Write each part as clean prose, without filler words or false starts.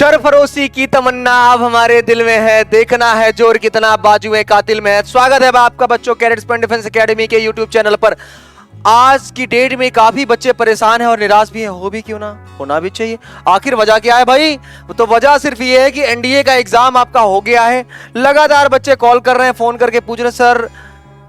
सरफरोशी की तमन्ना अब हमारे दिल में है, देखना है जोर कितना बाजुए कातिल में है। स्वागत है आपका बच्चों कैडेट्स पॉइंट डिफेंस एकेडमी के यूट्यूब चैनल पर। आज की डेट में काफी बच्चे परेशान हैं और निराश भी हैं। हो भी क्यों ना, होना भी चाहिए। आखिर वजह क्या है भाई? तो वजह सिर्फ ये है कि एनडीए का एग्जाम आपका हो गया है। लगातार बच्चे कॉल कर रहे हैं, फोन करके पूछ रहे हैं सर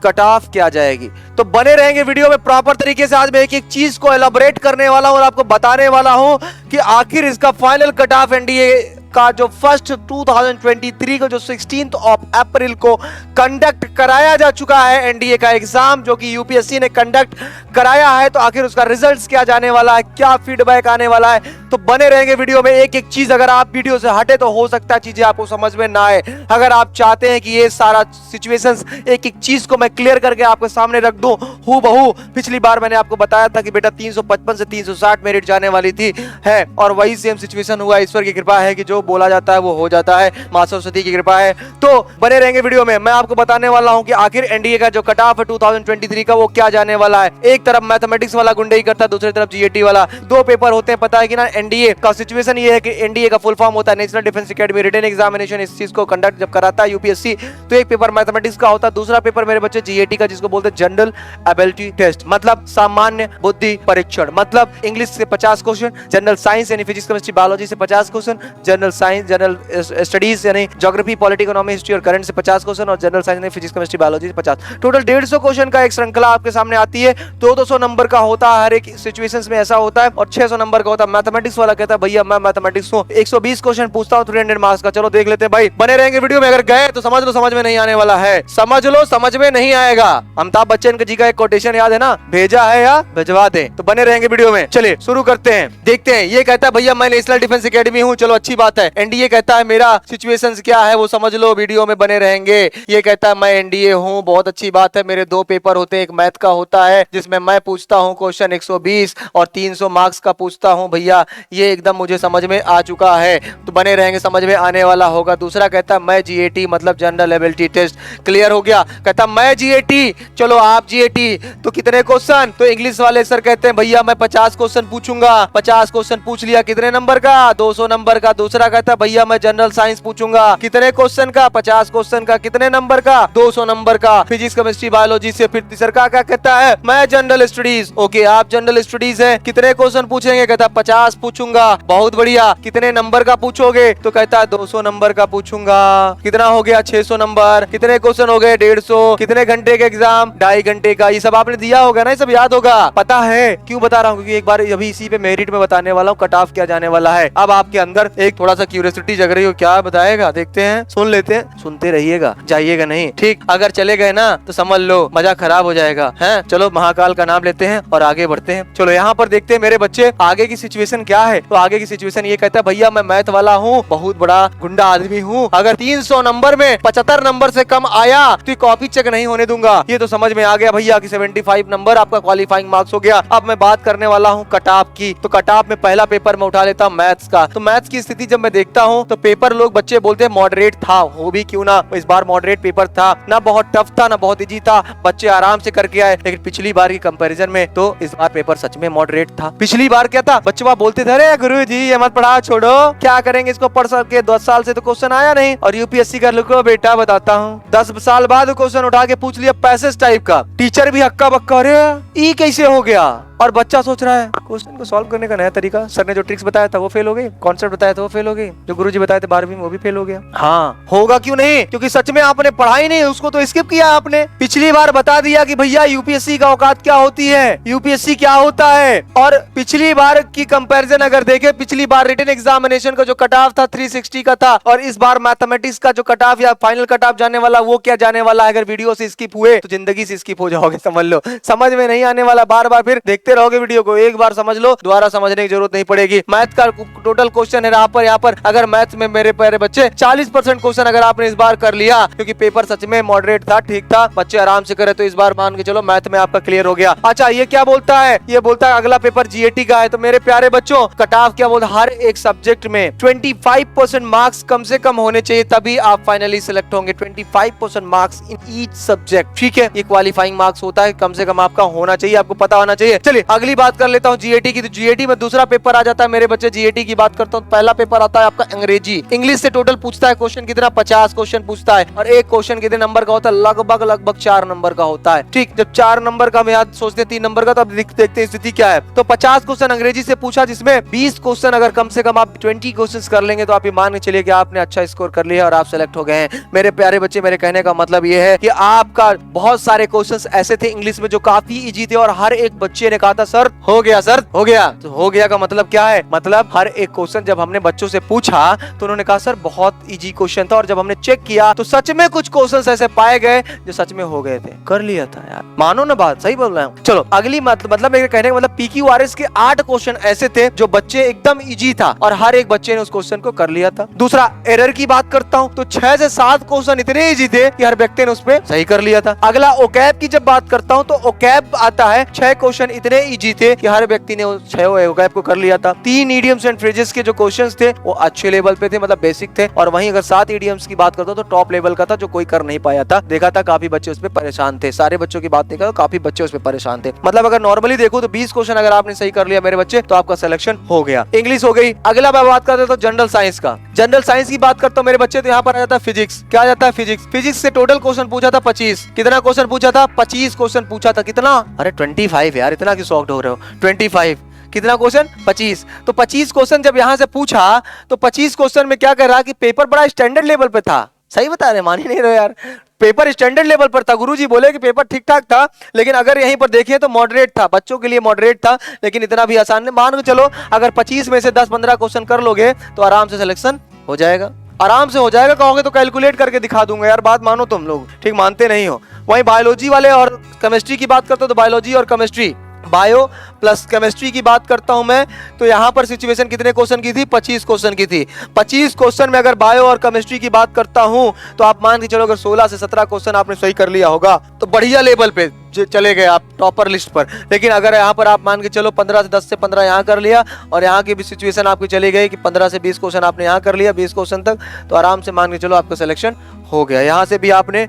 कट ऑफ क्या जाएगी। तो बने रहेंगे वीडियो में प्रॉपर तरीके से। आज मैं एक एक चीज को एलाबोरेट करने वाला हूं और आपको बताने वाला हूं कि आखिर इसका फाइनल कट ऑफ एनडीए का जो फर्स्ट 2023 को जो 16 अप्रैल को कंडक्ट कराया जा चुका है एनडीए का एग्जाम, जो कि यूपीएससी ने कंडक्ट कराया है, तो आखिर उसका रिजल्ट्स क्या जाने वाला है, क्या फीडबैक आने वाला है। तो बने रहेंगे वीडियो में। एक एक चीज अगर आप वीडियो से हटे तो हो सकता है चीजें आपको समझ में ना आए। अगर आप चाहते हैं कि ये सारा सिचुएशंस एक एक चीज को मैं क्लियर करके आपके सामने रख दूं हूबहू। पिछली बार मैंने आपको बताया था कि बेटा 355 से 360 मेरिट जाने वाली थी है, और वही सेम सिचुएशन हुआ। ईश्वर की कृपा है कि जो बोला जाता है वो हो जाता है, मां सरस्वती की कृपा है। तो बने रहेंगे वीडियो में। मैं आपको बताने वाला हूं कि आखिर एनडीए का जो कट ऑफ है 2023 का वो क्या जाने वाला है। एक तरफ मैथमेटिक्स वाला गुंडई करता है, दूसरी तरफ जीएटी वाला। दो पेपर होते हैं, पता है कि ना। एनडीए का सिचुएशन ये है कि एनडीए का फुल फॉर्म होता है national defence academy written examination. इस चीज को कंडक्ट जब कराता है यूपीएससी, तो एक पेपर मैथमेटिक्स का होता है, दूसरा पेपर मेरे बच्चे जीएटी का, जिसको बोलते हैं जनरल एबिलिटी टेस्ट, मतलब सामान्य बुद्धि परीक्षण। मतलब इंग्लिश से 50 क्वेश्चन, जनरल साइंस यानी फिजिक्स केमिस्ट्री बायोलॉजी से 50 question, general science general studies यानी ज्योग्राफी पॉलिटी इकोनॉमी हिस्ट्री और करंट से 50 क्वेश्चन, और जनरल साइंस यानी फिजिक्स केमिस्ट्री बायोलॉजी से 50। टोटल 150 क्वेश्चन का एक श्रृंखला आपके सामने आती है। 200 नंबर का होता है, हर एक सिचुएशंस में ऐसा होता है, और 600 नंबर का होता है। मैथमेटिक्स वाला कहता है भैया मैं मैथमेटिक्स हूं, 120 क्वेश्चन पूछता हूं 300 मार्क्स का। चलो देख लेते हैं भाई, बने रहेंगे वीडियो में। अगर गए तो समझ लो समझ में नहीं आने वाला है, समझ लो समझ में नहीं आएगा। अमिताभ बच्चन जी का एक कोटेशन याद है ना, भेजा है या भिजवा दे। तो बने रहेंगे वीडियो में। चलिए शुरू करते हैं, देखते हैं। ये कहता है भैया मैं नेशनल डिफेंस एकेडमी हूं, चलो अच्छी बात है। एनडीए कहता है मेरा सिचुएशंस क्या है वो समझ लो, वीडियो में बने रहेंगे। ये कहता है मैं एनडीए हूं, बहुत अच्छी बात है। मेरे दो पेपर होते हैं, एक मैथ का होता है जिसमें मैं पूछता हूं क्वेश्चन 120 और 300 मार्क्स का पूछता हूं। भैया ये एकदम मुझे समझ में आ चुका है, तो बने रहेंगे, समझ में आने वाला होगा। दूसरा कहता है मैं जीएटी मतलब जनरल एबिलिटी टेस्ट, क्लियर हो गया। कहता मैं जीएटी, चलो आप जीएटी, तो कितने क्वेश्चन? तो इंग्लिश वाले सर कहते हैं भैया मैं 50 क्वेश्चन पूछूंगा। 50 क्वेश्चन पूछ लिया, कितने नंबर का? 200 नंबर का। दूसरा कहता है भैया मैं जनरल साइंस पूछूंगा, कितने क्वेश्चन का? 50 क्वेश्चन का। कितने नंबर का? 200 नंबर का। फिजिक्स केमिस्ट्री बायोलॉजी से। फिर तीसरा क्या कहता है? मैं जनरल स्टडीज। ओके आप जनरल स्टडीज है, कितने क्वेश्चन पूछेंगे? कहता 50 पूछूंगा। बहुत बढ़िया, कितने नंबर का पूछोगे? तो कहता है 200 नंबर का पूछूंगा। कितना हो गया? 600 नंबर। कितने क्वेश्चन हो गए? 150। कितने घंटे का एग्जाम? 2.5 घंटे का। ये सब आपने दिया होगा ना, ये सब याद होगा। पता है क्यों बता रहा हूँ? क्योंकि एक बार अभी इसी पे मेरिट में बताने वाला हूँ कट ऑफ क्या जाने वाला है। अब आपके अंदर एक थोड़ा सा क्यूरियोसिटी जग रही हो, क्या बताएगा? देखते हैं, सुन लेते हैं। सुनते रहिएगा, जाइएगा नहीं, ठीक? अगर चले गए ना तो समझ लो मजा खराब हो जाएगा है। चलो महाकाल का नाम लेते हैं और आगे बढ़ते हैं। चलो यहाँ पर देखते हैं मेरे बच्चे आगे की सिचुएशन क्या है। तो आगे की सिचुएशन ये कहता है भैया मैं मैथ वाला हूँ, बहुत बड़ा गुंडा आदमी हूँ। अगर 300 नंबर में 75 नंबर से कम आया तो कॉपी चेक नहीं होने दूंगा। ये तो समझ में आ गया भैया कि 75 नंबर आपका क्वालिफाइंग मार्क्स हो गया। अब मैं बात करने वाला हूँ कट ऑफ की। तो कट ऑफ में पहला पेपर मैं उठा लेता हूँ मैथ्स का। तो मैथ्स की स्थिति जब मैं देखता हूँ तो पेपर लोग बच्चे बोलते हैं मॉडरेट था, हो भी क्यों ना। इस बार मॉडरेट पेपर था, ना बहुत टफ था ना बहुत इजी था, बच्चे आराम से करके आए। लेकिन पिछली बार की कंपैरिजन में तो इस बार पेपर सच में मॉडरेट था। पिछली बार क्या था, बच्चे बोलते थे अरे गुरुजी ये मत पढ़ा, छोड़ो क्या करेंगे इसको, पढ़ सके 10 साल से तो क्वेश्चन आया नहीं। और यूपीएससी का लुको बेटा बताता हूँ, 10 साल बाद क्वेश्चन उठा के पूछ लिया पैसेज टाइप का। टीचर भी हक्का बक्का, अरे ये कैसे हो गया। और बच्चा सोच रहा है क्वेश्चन को सॉल्व करने का नया तरीका। सर ने जो ट्रिक्स बताया था वो फेल हो गई, कॉन्सेप्ट बताया था वो फेल हो गई, जो गुरुजी बताए थे 12वीं में वो भी फेल हो गया। हाँ होगा क्यों नहीं, क्योंकि सच में आपने पढ़ाई नहीं, उसको तो स्किप किया आपने। पिछली बार बता दिया कि भैया यूपीएससी का औकात क्या होती है, यूपीएससी क्या होता है। और पिछली बार की कंपैरिजन अगर देखें, पिछली बार रिटन एग्जामिनेशन का जो कट ऑफ था 360 का था, और इस बार मैथमेटिक्स का जो कट ऑफ या फाइनल कट ऑफ जाने वाला वो क्या जाने वाला है। अगर वीडियो से स्किप हुए तो जिंदगी से स्किप हो जाओगे, समझ लो। समझ में नहीं आने वाला, बार बार फिर देखते रहोगे वीडियो को। एक बार समझ लो, दोबारा समझने की जरूरत नहीं पड़ेगी। मैथ का टोटल क्वेश्चन है यहाँ पर अगर मैथ में मेरे प्यारे बच्चे 40% क्वेश्चन अगर आपने इस बार कर लिया, क्योंकि पेपर सच में मॉडरेट था, ठीक था, बच्चे आराम से करे, तो इस बार मान के चलो मैथ में आपका क्लियर हो गया। अच्छा ये क्या बोलता है, ये बोलता है अगला पेपर जीएटी का है। तो मेरे प्यारे बच्चों कट ऑफ क्या बोलता है, हर एक सब्जेक्ट में 25% मार्क्स कम से कम होने चाहिए, तभी आप फाइनली सिलेक्ट होंगे। 25% मार्क्स इन ईच सब्जेक्ट, ठीक है। ये क्वालिफाइंग मार्क्स होता है, कम से कम आपका होना चाहिए, आपको पता होना चाहिए। चलिए अगली बात कर लेता हूँ जीएटी की। तो जीएटी में दूसरा पेपर आ जाता है मेरे बच्चे। जीएटी की बात करता हूँ, पहला पेपर आता है आपका अंग्रेजी। इंग्लिश से टोटल पूछता है क्वेश्चन कितना, 50 क्वेश्चन पूछता है। और एक क्वेश्चन कितने नंबर का होता है, लगभग 4 नंबर का होता है। ठीक, जब 4 नंबर का हम याद सोचते 3 नंबर का, तो अब देखते हैं स्थिति क्या है। तो 50 क्वेश्चन अंग्रेजी से पूछा, जिसमें 20 क्वेश्चन अगर कम से कम आप 20 क्वेश्चन कर लेंगे तो आप ये मान के चलिए कि आपने अच्छा स्कोर कर लिया और आप सेलेक्ट हो गए हैं। मेरे प्यारे बच्चे, मेरे कहने का मतलब ये है कि आपका बहुत सारे क्वेश्चंस ऐसे थे इंग्लिश में जो काफी इजी थे, और हर एक बच्चे ने कहा था सर हो गया, सर हो गया। तो हो गया का मतलब क्या है, मतलब हर एक क्वेश्चन जब हमने बच्चों से पूछा तो उन्होंने कहा सर बहुत इजी क्वेश्चन था, और जब हमने चेक किया तो सच में कुछ क्वेश्चंस ऐसे पाए गए जो सच में हो गए थे। कर लिया था यार, मानो ना बात, सही बोल रहा हूँ। चलो अगली मतलब मेरे कहने का मतलब पीक्यूआरएस के 8 क्वेश्चन ऐसे थे जो बच्चे एकदम इजी था और हर एक बच्चे ने उस क्वेश्चन को कर लिया था। दूसरा एरर की बात करता हूँ, तो 6 से 7 क्वेश्चन इतने इजी थे कि हर व्यक्ति ने उस पे सही कर लिया था। अगला ओकैब की जब बात करता हूँ, तो ओकैब आता है, 6 क्वेश्चन इतने इजी थे कि हर व्यक्ति ने उस 6 ओकैब को कर लिया था। 3 इडियम्स एंड फ्रेजेस के जो क्वेश्चंस थे वो अच्छे लेवल पे थे, मतलब बेसिक थे। और वहीं अगर 7 इडियम्स की बात करता हूँ तो टॉप लेवल का था, जो कोई कर नहीं पाया था। देखा था काफी बच्चे उस पर परेशान थे, सारे बच्चों की बात नहीं कर, काफी बच्चे उस पर परेशान थे। मतलब अगर नॉर्मली देखो तो 20 क्वेश्चन अगर आपने सही कर लिया मेरे बच्चे, तो आपका सिलेक्शन हो गया। इंग्लिश हो गई। अगला मैं बात करता हूँ जनरल साइंस का। जनरल साइंस की बात करता हूँ मेरे बच्चे, तो यहाँ पर आ जाता है फिजिक्स। क्या आ जाता है, फिजिक्स। फिजिक्स से टोटल क्वेश्चन पूछा था 25। कितना क्वेश्चन पूछा था, 25 क्वेश्चन पूछा था। कितना, अरे 25 यार, इतना क्यों शॉक्ड हो रहे हो, 25 कितना क्वेश्चन, 25। तो 25 क्वेश्चन जब यहाँ से पूछा तो 25 क्वेश्चन में क्या कर रहा कि पेपर बड़ा स्टैंडर्ड लेवल पे था। सही बता रहे, मान ही नहीं रहे यार, पेपर स्टैंडर्ड लेवल पर था। गुरुजी बोले कि पेपर ठीक ठाक था, लेकिन अगर यहीं पर देखें तो मॉडरेट था, बच्चों के लिए मॉडरेट था, लेकिन इतना भी आसान नहीं। मान के चलो अगर 25 में से 10-15 क्वेश्चन कर लोगे तो आराम से सिलेक्शन हो जाएगा, आराम से हो जाएगा। कहोगे तो कैलकुलेट करके दिखा दूंगा यार, बात मानो तुम लोग, ठीक मानते नहीं हो। वहीं बायोलॉजी वाले और केमिस्ट्री की बात करते हो, तो बायोलॉजी और केमिस्ट्री, बायो प्लस केमिस्ट्री की बात करता हूं मैं, तो यहां पर सिचुएशन कितने क्वेश्चन की थी, 25 क्वेश्चन की थी। 25 क्वेश्चन में अगर बायो और केमिस्ट्री की बात करता हूं तो आप मान के चलो अगर 16 से 17 क्वेश्चन आपने सही कर लिया होगा तो बढ़िया लेवल पे चले गए आप टॉपर लिस्ट पर। लेकिन अगर यहाँ पर आप मान के चलो 15 से 10 से 15 यहाँ कर लिया, और यहाँ की भी सिचुएशन आपकी चली गई कि 15 से 20 क्वेश्चन आपने यहाँ कर लिया, 20 क्वेश्चन तक, तो आराम से मान के चलो आपका सिलेक्शन हो गया। यहाँ से भी आपने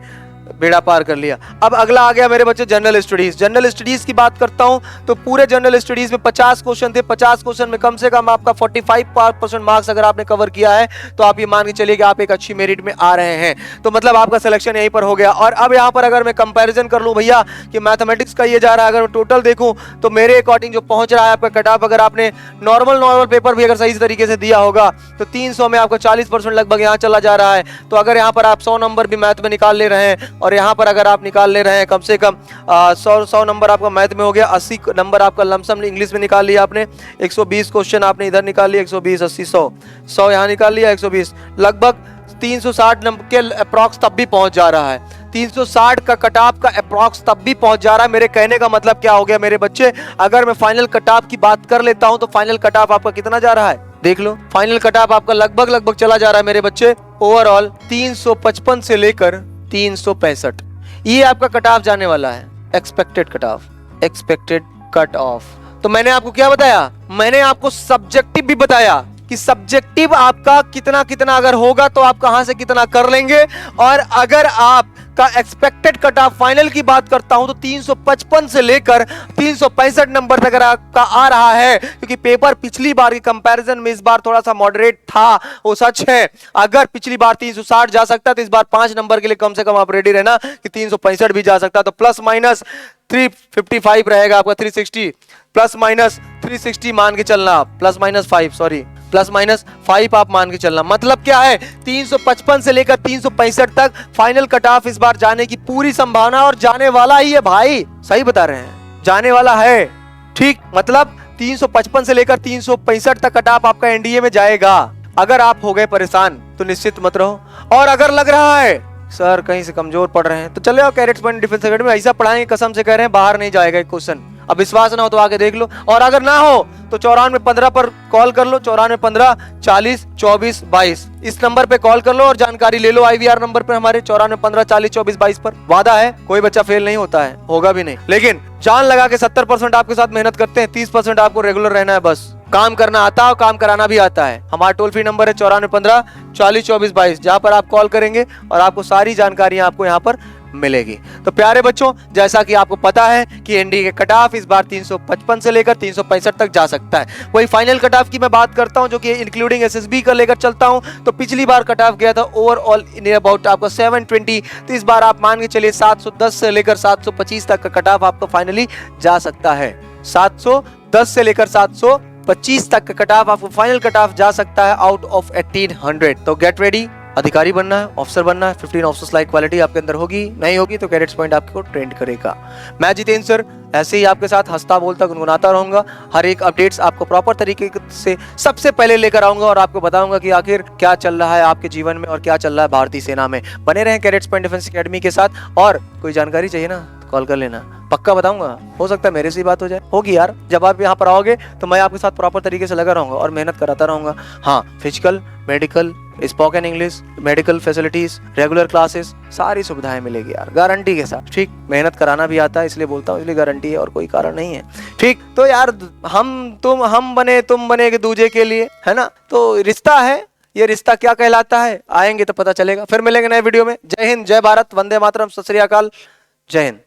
बेड़ा पार कर लिया। अब अगला आ गया मेरे बच्चे जनरल स्टडीज। जनरल स्टडीज की बात करता हूं तो पूरे जनरल स्टडीज में 50 क्वेश्चन थे। 50 क्वेश्चन में कम से कम आपका 45% मार्क्स अगर आपने कवर किया है तो आप ये मान के चलिए कि आप एक अच्छी मेरिट में आ रहे हैं, तो मतलब आपका सिलेक्शन यहीं पर हो गया। और अब यहाँ पर अगर मैं कंपैरिजन कर लूं भैया कि मैथमेटिक्स का ये जा रहा है, अगर मैं टोटल देखूं तो मेरे अकॉर्डिंग जो पहुंच रहा है आपका कट ऑफ, अगर आपने नॉर्मल पेपर भी अगर सही तरीके से दिया होगा तो 300 में आपका 40% लगभग यहाँ चला जा रहा है। तो अगर यहाँ पर आप 100 नंबर भी मैथ में निकाल ले रहे हैं, और यहाँ पर अगर आप निकाल ले रहे हैं कम से कम 100 नंबर आपका मैथ में हो गया, 80 नंबर आपका लमसम इंग्लिश में निकाल लिया आपने, 120 क्वेश्चन आपने इधर निकाल लिया, 120 80 100 यहाँ निकाल लिया, 120 लगभग 360 नंबर के अप्रॉक्स तब भी पहुंच जा रहा है। 360 का कट ऑफ का अप्रॉक्स तब भी पहुंच जा रहा है। मेरे कहने का मतलब क्या हो गया मेरे बच्चे, अगर मैं फाइनल कट ऑफ की बात कर लेता हूं तो फाइनल कट ऑफ आपका कितना जा रहा है, देख लो। फाइनल कट ऑफ आपका लगभग चला जा रहा है मेरे बच्चे ओवरऑल 355 से लेकर 365, ये आपका कट ऑफ जाने वाला है। Expected cut off. तो मैंने आपको क्या बताया, मैंने आपको सब्जेक्टिव भी बताया कि सब्जेक्टिव आपका कितना अगर होगा तो आप कहां से कितना कर लेंगे, और अगर आप का एक्सपेक्टेड कट ऑफ फाइनल की बात करता हूं तो 355 से लेकर 365 नंबर तक अगर आपका आ रहा है, क्योंकि पेपर पिछली बार की कंपैरिजन में इस बार थोड़ा सा मॉडरेट था, वो सच है। अगर पिछली बार 360 जा सकता तो इस बार 5 नंबर के लिए कम से कम आप रेडी रहना कि 365 भी जा सकता, तो प्लस माइनस 355 रहेगा आपका, 360 प्लस माइनस 360 मान के चलना, प्लस माइनस 5 आप मान के चलना। मतलब क्या है, 355 से लेकर 365 तक फाइनल कट ऑफ इस बार जाने की पूरी संभावना, और जाने वाला ही है भाई, सही बता रहे हैं, जाने वाला है। ठीक, मतलब 355 से लेकर 365 तक कट ऑफ आपका एनडीए में जाएगा। अगर आप हो गए परेशान तो निश्चित मत रहो, और अगर लग रहा है सर कहीं से कमजोर पड़ रहे हैं तो चले आओ कैडेट्स पॉइंट डिफेंस एकेडमी, ऐसा पढ़ाएंगे कसम से कह रहे हैं बाहर नहीं जाएगा एक क्वेश्चन। अब विश्वास ना हो तो आके देख लो, और अगर ना हो तो 9415 पर कॉल कर लो, 9415 40 24 22 इस नंबर पे कॉल कर लो और जानकारी ले लो। आईवीआर नंबर पे हमारे 9415 40 24 22 पर। वादा है कोई बच्चा फेल नहीं होता है, होगा भी नहीं, लेकिन जान लगा के 70% आपके साथ मेहनत करते हैं, 30% आपको रेगुलर रहना है, बस काम करना आता है और काम कराना भी आता है। हमारा टोल फ्री नंबर है 9415 40 24 22, जहां पर आप कॉल करेंगे और आपको सारी जानकारियां आपको यहाँ पर मिलेगी। तो प्यारे बच्चों, जैसा कि आपको पता है कि एनडीए के कट ऑफ इस बार 355 से लेकर 365 तक जा सकता है। वही फाइनल कट ऑफ की मैं बात करता हूं, जो कि इंक्लूडिंग एसएसबी का लेकर चलता हूं, तो पिछली बार कट ऑफ गया था ओवरऑल इन अबाउट आपको 720। तो इस बार आप मान के चलिए 710 से लेकर 725 तक का कट ऑफ आपको फाइनली जा सकता है। 710 से लेकर 725 तक का कट ऑफ आपको फाइनल कट ऑफ जा सकता है आउट ऑफ 1800। तो गेट रेडी, अधिकारी बनना है, ऑफिसर बनना है। 15 ऑफिसर्स लाइक क्वालिटी आपके अंदर होगी, नहीं होगी तो कैडेट्स पॉइंट आपको ट्रेंड करेगा। मैं जितेंद्र सर ऐसे ही आपके साथ हंसता बोलता गुनगुनाता रहूंगा। हर एक अपडेट्स आपको प्रॉपर तरीके से सबसे पहले लेकर आऊंगा और आपको बताऊंगा कि आखिर क्या चल रहा है आपके जीवन में और क्या चल रहा है भारतीय सेना में। बने रहें कैडेट्स पॉइंट डिफेंस एकेडमी के साथ। और कोई जानकारी चाहिए ना तो कॉल कर लेना, पक्का बताऊंगा। हो सकता है मेरे से ही बात हो जाए, होगी यार। जब आप यहाँ पर आओगे तो मैं आपके साथ प्रॉपर तरीके से लगा रहूंगा और मेहनत कराता रहूंगा। हाँ, physical, medical, spoken English, medical facilities, regular classes, सारी सुविधाएं मिलेगी यार, गारंटी के साथ। ठीक, मेहनत कराना भी आता है इसलिए बोलता हूँ, इसलिए गारंटी है और कोई कारण नहीं है। ठीक, तो यार हम बने तुम बने एक दूजे के लिए, है ना। तो रिश्ता है, ये रिश्ता क्या कहलाता है आएंगे तो पता चलेगा। फिर मिलेंगे नए वीडियो में। जय हिंद, जय भारत, वंदे मातरम, सत श्री अकाल, जय हिंद।